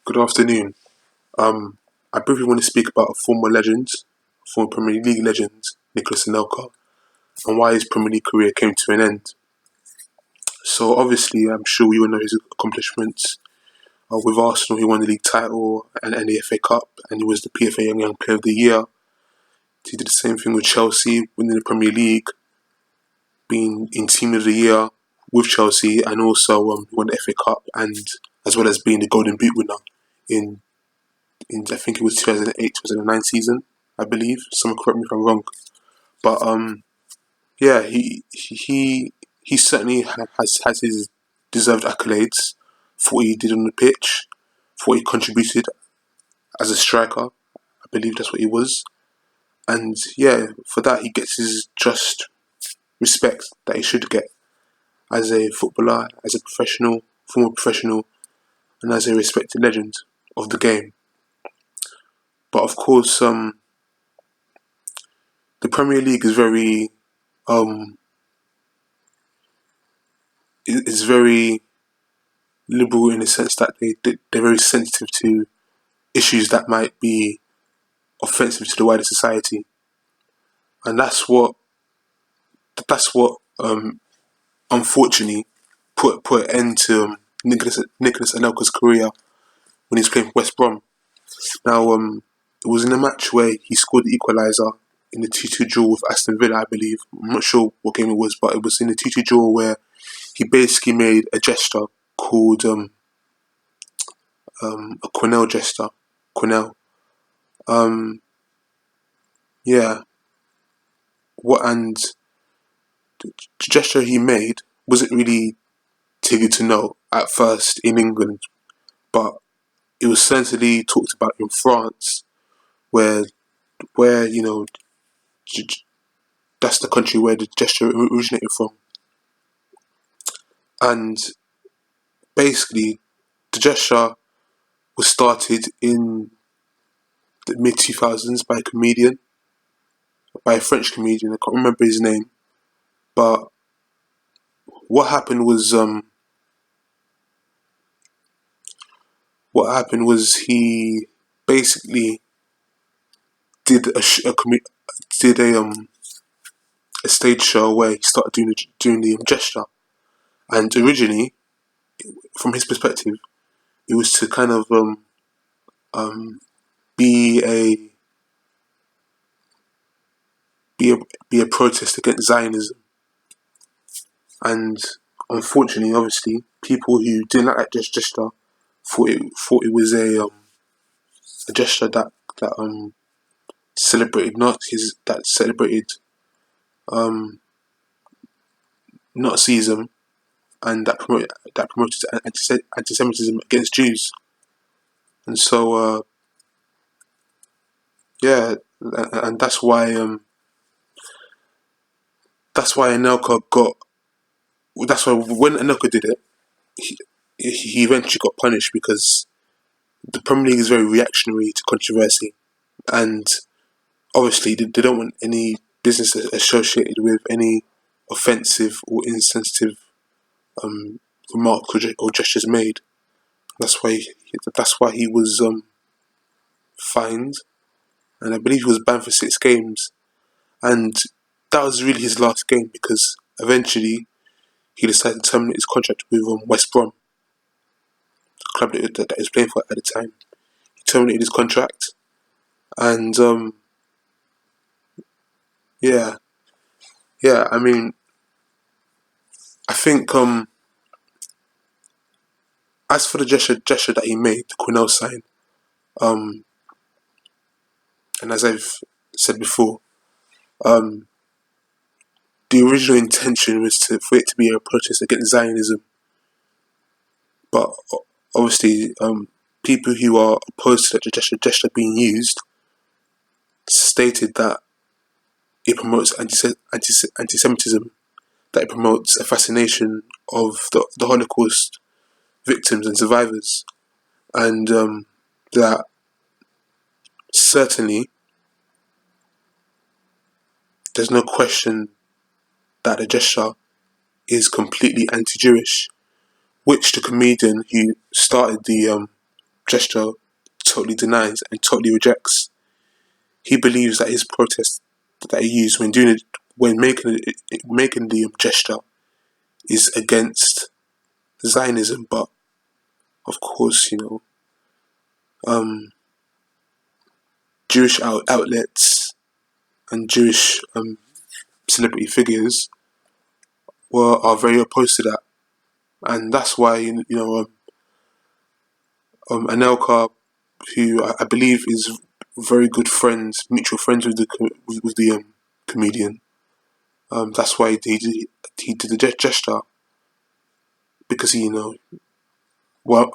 Good afternoon. I briefly want to speak about a former Premier League legend, Nicolas Anelka, and why his Premier League career came to an end. So obviously, I'm sure you all know his accomplishments. With Arsenal, he won the league title and the FA Cup, and he was the PFA Young Player of the Year. He did the same thing with Chelsea, winning the Premier League, being in Team of the Year with Chelsea, and also won the FA Cup, and as well as being the Golden Boot winner in I think it was 2008, 2009 season, I believe. Someone correct me if I'm wrong. But yeah, he certainly has his deserved accolades for what he did on the pitch, for what he contributed as a striker. I believe that's what he was. And yeah, for that he gets his just respect that he should get as a footballer, as a professional, former professional, and as a respected legend of the game. But of course, the Premier League is um, very liberal in the sense that they're very sensitive to issues that might be offensive to the wider society, and that's what unfortunately put an end to Nicolas Anelka's career when he was playing for West Brom. Now, it was in a match where he scored the equaliser in the 2-2 draw with Aston Villa, I believe. I'm not sure what game it was, but it was in the 2-2 draw where he basically made a gesture called a Cornell gesture. Cornell. Um, yeah. And the gesture he made wasn't really taken to know at first in England, but it was certainly talked about in France, where that's the country where the gesture originated from. And basically, the gesture was started in the mid 2000s by a French comedian. I can't remember his name, but what happened was he basically did did a stage show where he started doing the gesture, and originally, from his perspective, it was to kind of um, be a be a be a protest against Zionism, and unfortunately, obviously, people who didn't like that gesture thought it was a gesture that celebrated Nazis, that celebrated um, Nazism, and that promoted anti-Semitism against Jews. And so yeah, and that's why Anelka got that's why when Anelka did it, he, he eventually got punished because the Premier League is very reactionary to controversy, and obviously they don't want any business associated with any offensive or insensitive um, remarks or gestures made. That's why he was fined, and I believe he was banned for 6 games. And that was really his last game because eventually he decided to terminate his contract with West Brom, the club that he was playing for at the time. He terminated his contract, and yeah, yeah. I mean, I think as for the gesture that he made, the Cornell sign, um, and as I've said before, um, the original intention was for it to be a protest against Zionism, but obviously, people who are opposed to that gesture being used stated that it promotes anti-Semitism, that it promotes a fascination of the Holocaust victims and survivors, and that certainly there's no question that the gesture is completely anti-Jewish, which the comedian who started the gesture totally denies and totally rejects. He believes that his protest that he used when doing it, when making the gesture, is against Zionism. But of course, Jewish outlets and Jewish celebrity figures are very opposed to that, and that's why Anelka, who I believe is very good friends, mutual friends with the comedian. That's why he did the gesture, because well,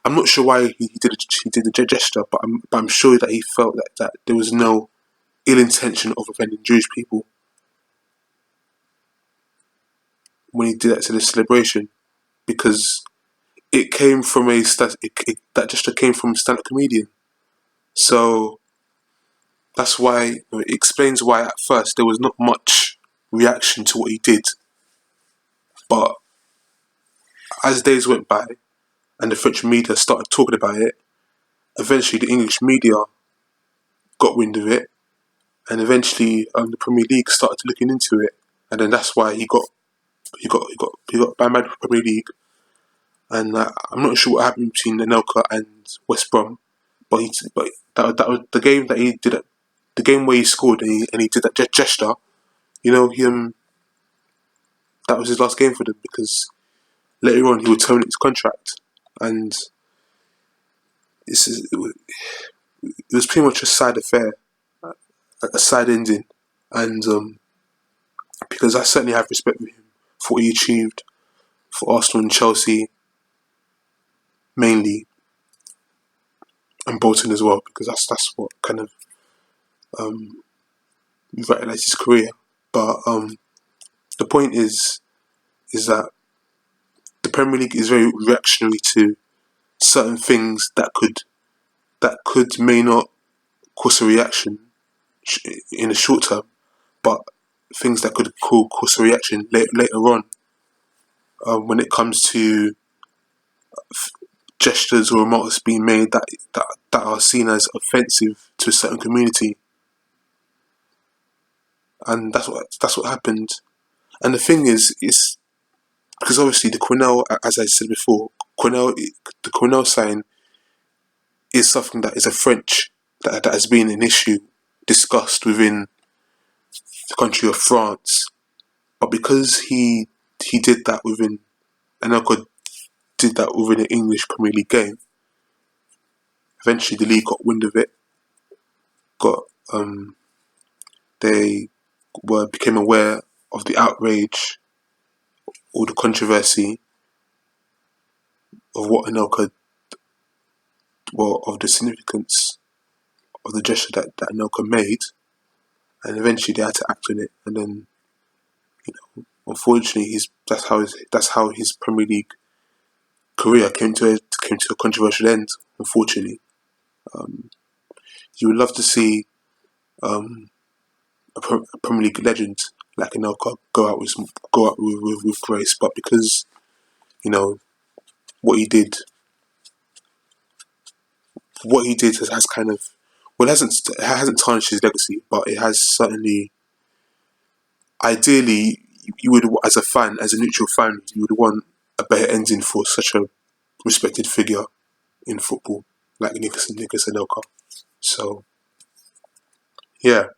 I'm not sure why he did the gesture, but I'm sure that he felt that there was no ill intention of offending Jewish people when he did that to the celebration, because it came from that gesture came from a stand-up comedian. So that's why it explains why at first there was not much reaction to what he did, but as days went by and the French media started talking about it, eventually the English media got wind of it, and eventually the Premier League started looking into it, and then that's why he got banned by the Premier League. And I'm not sure what happened between Anelka and West Brom, but that was the game that he did it, the game where he scored and he did that gesture. That was his last game for them, because later on he would terminate his contract, and it was pretty much a side affair, a side ending, and because I certainly have respect for him for what he achieved for Arsenal and Chelsea mainly, and Bolton as well, because that's what kind of revitalised his career. But the point is that the Premier League is very reactionary to certain things that may not cause a reaction in the short term, but things that could cause a reaction later on, when it comes to gestures or remarks being made that are seen as offensive to a certain community, and that's what happened. And the thing is, because obviously the Cornell, as I said before, the Cornell sign is something that is a French that has been an issue discussed within the country of France, but because he did that within, and Anelka did that within an English Premier League game, eventually the league got wind of it, got they became aware of the outrage or the controversy of what Anelka, of the significance of the gesture that Anelka made, and eventually they had to act on it. And then, unfortunately, that's how his Premier League career came to a controversial end. Unfortunately, you would love to see a Premier League legend like Anelka go out with grace, but because what he did has kind of, well, it hasn't tarnished his legacy, but it has certainly. Ideally, you would, as a fan, as a neutral fan, you would want a better ending for such a respected figure in football like Nicolas Anelka. So yeah,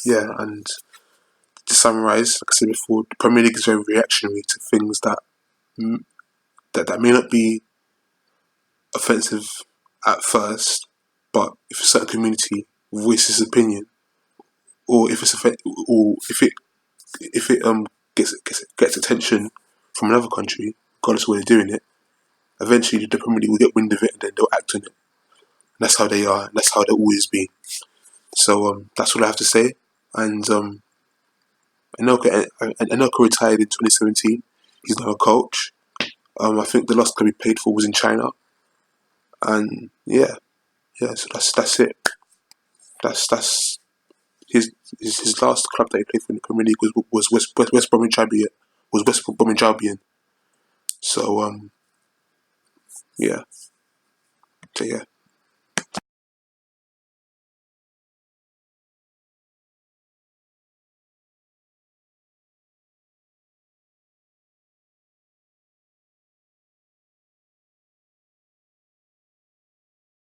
and to summarise, like I said before, the Premier League is very reactionary to things that may not be offensive at first, but if a certain community voices opinion, or if it gets attention from another country, regardless of where they're doing it, eventually the Premier League will get wind of it and then they'll act on it. And that's how they are, and that's how they'll always be. So that's all I have to say. And Anelka retired in 2017. He's now a coach. I think the last club he played for was in China. And so that's it. That's his last club that he played for in the Premier League was West Bromwich Albion. Was West Bromwich Albion. So yeah. Take care.